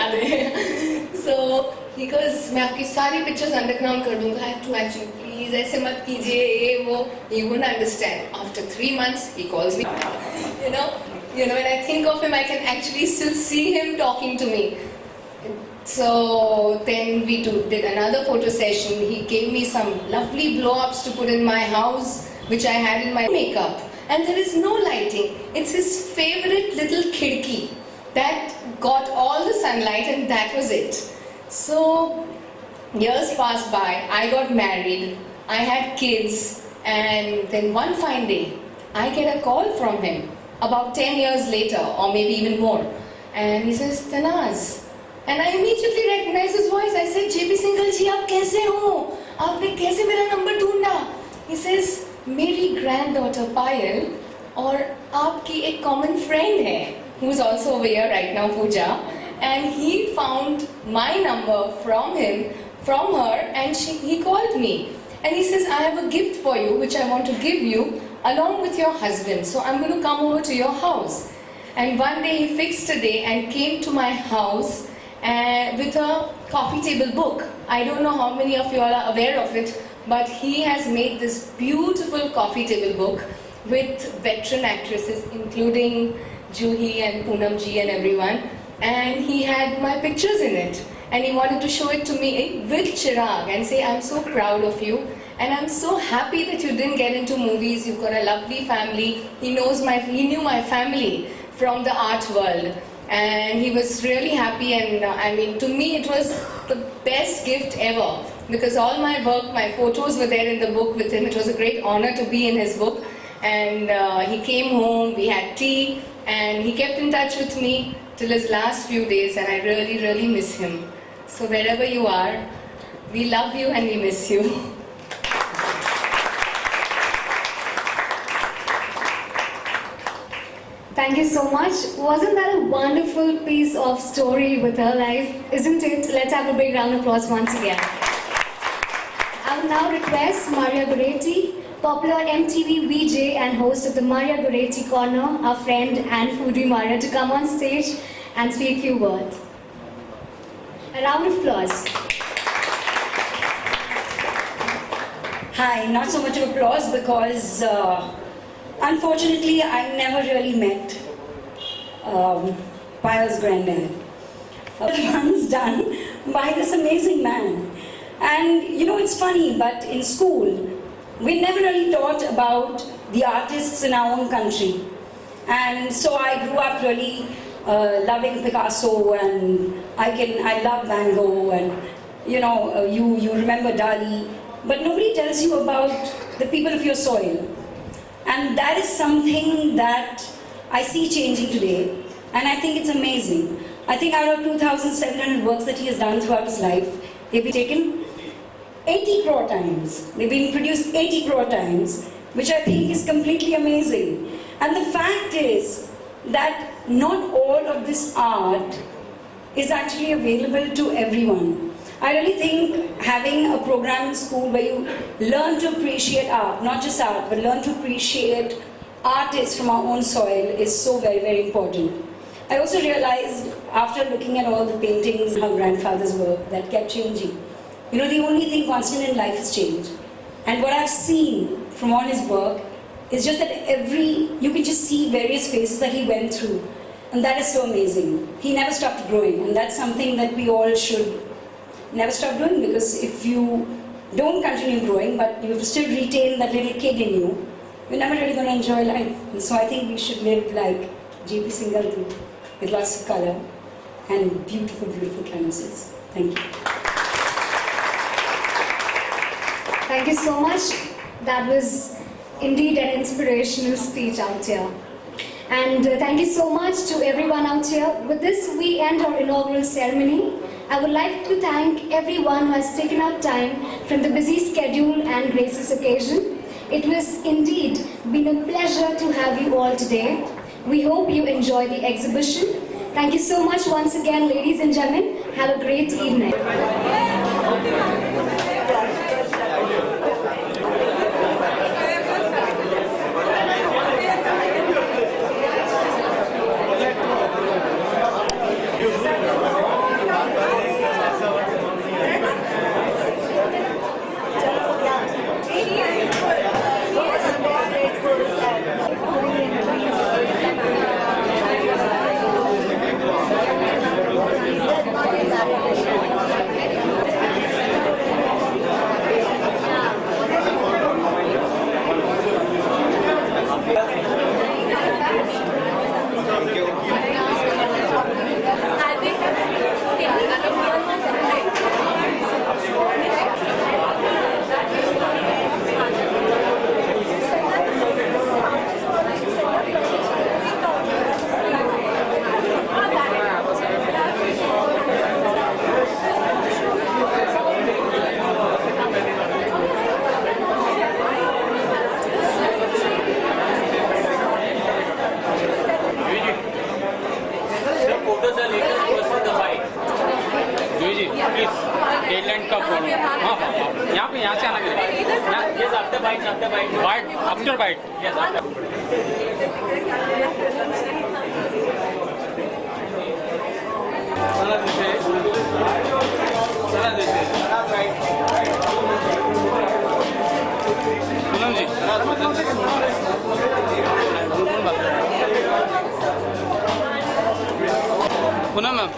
बता दे. So he goes, मैं आपकी सारी pictures underground कर दूँगा. I have to actually, please ऐसे मत कीजिए ये वो. He wouldn't understand. After 3 months, he calls me. You know, when I think of him, I can actually still see him talking to me. So then we did another photo session. He gave me some lovely blow-ups to put in my house, which I had in my makeup. And there is no lighting. It's his favorite little khidki that got all the sunlight, and that was it. So years passed by, I got married, I had kids, and then one fine day, I get a call from him about 10 years later, or maybe even more. And he says, Tanaz. And I immediately recognized his voice. I said, JP Singhal ji, आप कैसे हो? आपने कैसे मेरा number ढूंढा? He says, मेरी granddaughter Payal और आपकी एक common friend है, who is also over here right now, Pooja, and he found my number from her, and he called me. And he says, I have a gift for you, which I want to give you, along with your husband. So I'm going to come over to your house. And one day he fixed a day and came to my house with a coffee table book. I don't know how many of you all are aware of it, but he has made this beautiful coffee table book with veteran actresses, including Juhi and Poonam ji and everyone. And he had my pictures in it. And he wanted to show it to me with Chirag and say, I'm so proud of you. And I'm so happy that you didn't get into movies. You've got a lovely family. He knew my family from the art world. And he was really happy, and I mean, to me it was the best gift ever, because all my work, my photos were there in the book with him. It was a great honor to be in his book. And he came home, we had tea, and he kept in touch with me till his last few days, and I really, really miss him. So wherever you are, we love you and we miss you. Thank you so much. Wasn't that a wonderful piece of story with her life? Isn't it? Let's have a big round of applause once again. I will now request Maria Goretti, popular MTV VJ and host of the Maria Goretti Corner, our friend and foodie Maria, to come on stage and speak a few words. A round of applause. Hi, not so much of applause because unfortunately I never really met Payal's granddad. Once done by this amazing man. And you know, it's funny, but in school we never really taught about the artists in our own country. And so I grew up really loving Picasso, and I love Van Gogh, and you know, you remember Dali, but nobody tells you about the people of your soil. And that is something that I see changing today, and I think it's amazing. I think out of 2,700 works that he has done throughout his life, they've been taken 80 crore times. They've been produced 80 crore times, which I think is completely amazing. And the fact is that not all of this art is actually available to everyone. I really think having a program in school where you learn to appreciate art, not just art, but learn to appreciate artists from our own soil is so very, very important. I also realized after looking at all the paintings, her grandfather's work, that kept changing. You know, the only thing constant in life is change. And what I've seen from all his work is just that you can just see various phases that he went through. And that is so amazing. He never stopped growing, and that's something that we all should never stop doing, because if you don't continue growing but you still retain that little kid in you, you're never really going to enjoy life. And so I think we should live like JP Singhal did, with lots of color and beautiful, beautiful canvases. Thank you. Thank you so much. That was indeed an inspirational speech out here. And thank you so much to everyone out here. With this, we end our inaugural ceremony. I would like to thank everyone who has taken out time from the busy schedule and grace this occasion. It was indeed been a pleasure to have you all today. We hope you enjoy the exhibition. Thank you so much once again, ladies and gentlemen. Have a great evening. Bite after bite. Yes, after. Poonam ji Poonam ma'am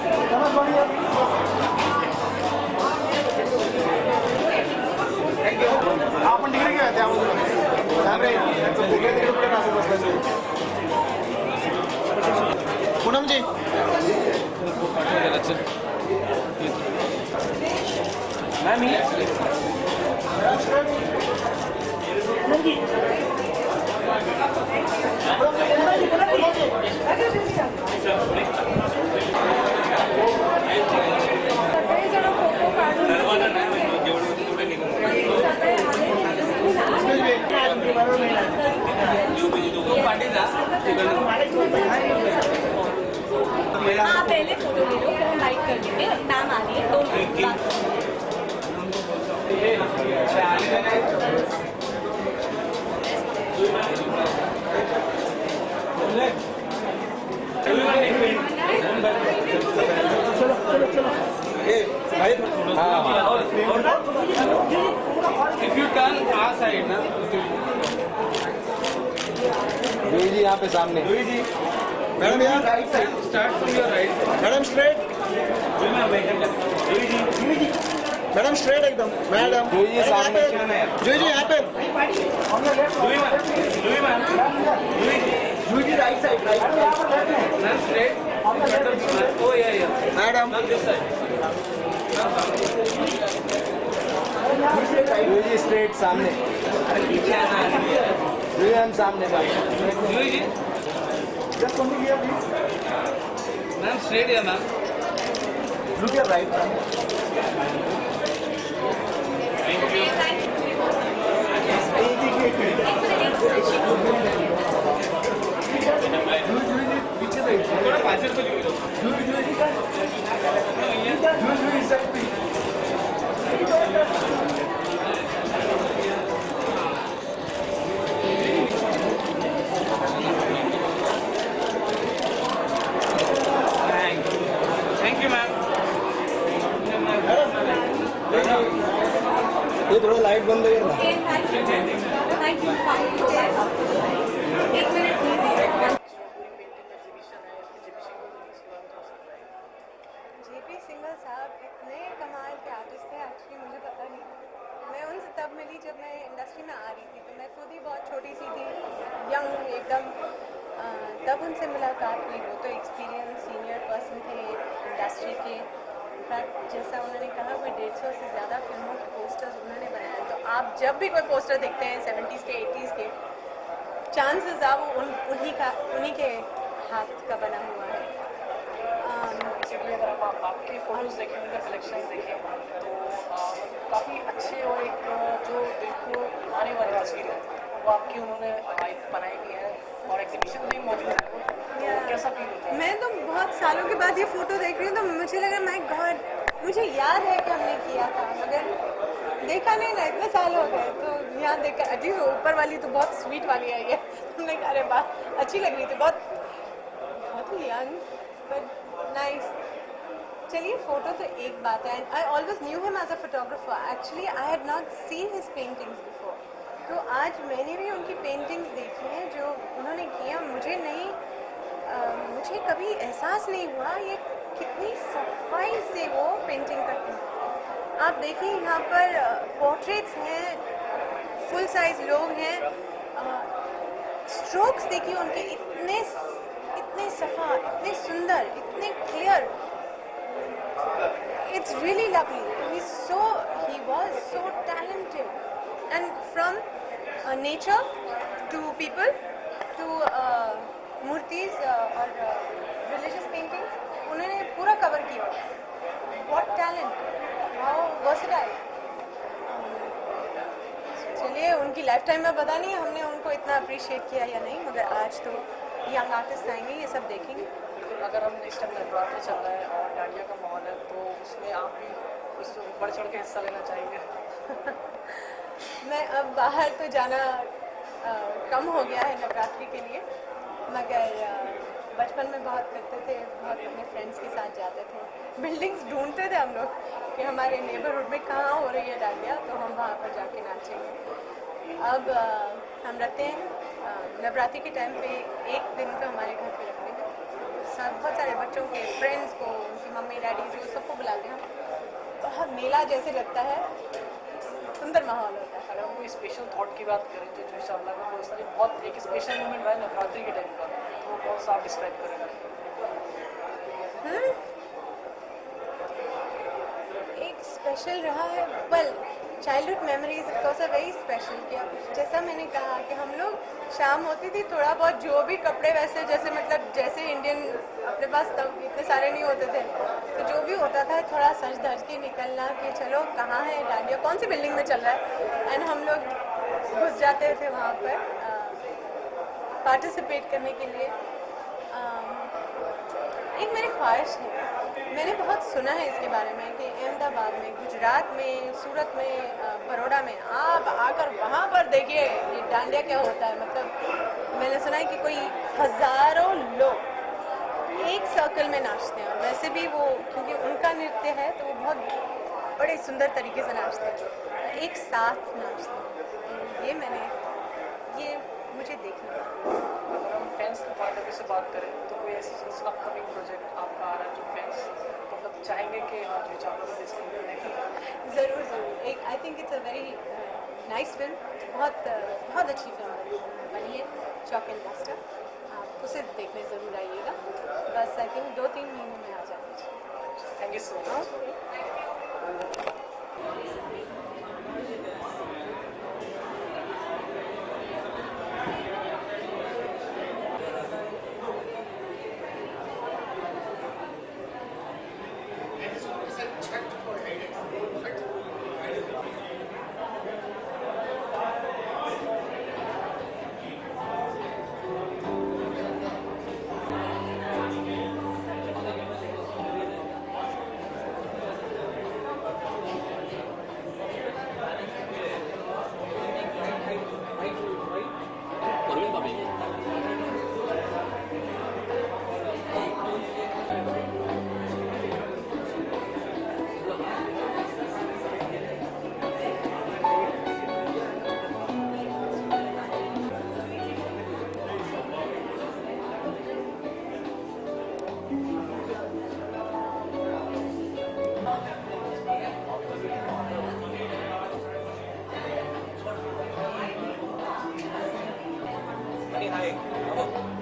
आपण तिकडे घेऊया त्यामुळे पूनम जी ma'am हाँ पहले photo ले लो फिर like कर देंगे नाम आ रही है दो If you turn our side ना जी यहाँ पे सामने मैडम यहाँ right side start from your right. Madam straight madam straight एकदम मैडम जी सामने जी यहाँ पे जी right side Now straight. Oh yeah. Madam Now this side. जी स्ट्रेट सामने जी हम सामने Louis जी मैम straight है मैम. लुक योर राइट थोड़ा पास से लो. Thank you ma'am. ये थोड़ा लाइट बंद है ना थैंक यू एक मिनट जेपी सिंघल साहब इतने कमाल के आर्टिस्ट थे एक्चुअली मुझे पता नहीं. मैं उनसे तब मिली जब मैं इंडस्ट्री में आ रही थी तो मैं खुद ही बहुत छोटी सी थी यंग एकदम. तब उनसे मुलाकात हुई. वो तो एक्सपीरियंस सीनियर पर्सन थे इंडस्ट्री के. इनफैक्ट जैसा उन्होंने कहा कोई 150 से ज़्यादा फिल्मों के पोस्टर्स उन्होंने बनाए. तो आप जब भी कोई पोस्टर देखते हैं 70s के 80s के चांसेस आप उन्हीं के हाथ का बना हुआ है. बेसिकली अगर आप आपके फोटोज़ देखें उनका कलेक्शन देखें तो काफ़ी अच्छे और एक जो दिल को आने वाली तस्वीर है वो आपकी उन्होंने बनाई हुई है और एग्जीबिशन में मौजूद है. तो कैसा फील होता है? मैं तो बहुत सालों के बाद ये फोटो देख रही हूँ तो मुझे लगा माय गॉड मुझे याद है कि हमने किया था मगर देखा नहीं ना. इतने साल हो गए तो यहाँ देखा. अजी ऊपर वाली तो बहुत स्वीट वाली आई है. हमने कहा अरे वाह अच्छी लग रही थी बहुत ही यंग बट नाइस. चलिए फोटो तो एक बात है. I always knew him as a photographer. Actually I had not seen his paintings before. तो आज मैंने भी उनकी पेंटिंग्स देखी हैं जो उन्होंने किया. मुझे कभी एहसास नहीं हुआ ये कितनी सफाई से वो पेंटिंग करते हैं. आप देखिए यहाँ पर पोर्ट्रेट्स हैं, फुल साइज लोग हैं. स्ट्रोक्स देखिए उनके इतने सफ़ा, इतने सुंदर, इतने clear. It's really lovely. He was so talented. And from nature to people to मूर्तिज और religious paintings, उन्होंने पूरा कवर किया. What talent! How versatile. चलिए उनकी लाइफ टाइम में पता नहीं हमने उनको इतना अप्रिशिएट किया या नहीं मगर आज तो यंग आर्टिस्ट आएंगे ये सब देखेंगे. अगर हम इस टाइम नवरात्रि चल रहा है और डांडिया का माहौल है तो उसमें आप भी उस बढ़ चढ़ के हिस्सा लेना चाहेंगे? मैं अब बाहर तो जाना कम हो गया है नवरात्रि के लिए, मगर बचपन में बहुत करते थे, बहुत अपने फ्रेंड्स के साथ जाते थे। बिल्डिंग्स ढूंढते थे हम लोग कि हमारे नेबरहुड में कहाँ हो रही है डांडिया, तो हम वहाँ पर जाके नाचेंगे। अब हम रखते हैं नवरात्रि के टाइम पे एक दिन तो हमारे घर पे रखते हैं, सब बहुत सारे बच्चों के फ्रेंड्स को, उनकी मम्मी डैडी जो सबको बुलाते हैं। बहुत मेला जैसे लगता है, सुंदर माहौल होता है। अगर हम कोई स्पेशल थॉट की बात करें जो इंशाल्लाह का पर्सनली बहुत एक स्पेशल मोमेंट है नवरात्रि के टाइम पर, तो कौन सा आप डिस्क्राइब करेंगे? एक स्पेशल रहा है, well childhood memories because are very special. क्या जैसा मैंने कहा कि हम लोग शाम होती थी, थोड़ा बहुत जो भी कपड़े वैसे जैसे मतलब जैसे इंडियन अपने पास तब इतने सारे नहीं होते थे, तो जो भी होता था थोड़ा सज धज के निकलना कि चलो कहाँ है डांडिया, कौन सी बिल्डिंग में चल रहा है, एंड हम लोग घुस जाते थे वहाँ पर पार्टिसिपेट करने के लिए। एक मेरी ख्वाहिश है, मैंने बहुत सुना है इसके बारे में कि अहमदाबाद में, गुजरात में, सूरत में, बड़ौदा में आप आकर वहाँ पर देखिए ये डांडिया क्या होता है। मतलब मैंने सुना है कि कोई हज़ारों लोग एक सर्कल में नाचते हैं, वैसे भी वो क्योंकि उनका नृत्य है तो वो बहुत बड़े सुंदर तरीके से नाचते हैं, एक साथ नाचते हैं। ये मुझे देखना है। अगर हम फैंस के पॉइंट ऑफ व्यू से बात करें तो कोई ऐसी अपकमिंग प्रोजेक्ट आपका आ रहा है जो फैंस मतलब चाहेंगे कि हाँ जो चावलों को देखते ज़रूर ज़रूर। एक I think it's a very nice film, बहुत अच्छी फिल्म बनी है, चॉक एंड मास्टर। आप उसे देखने ज़रूर आइएगा, बस आई थिंक 2-3 महीने में आ जाएगी। Thank you so much. Hi.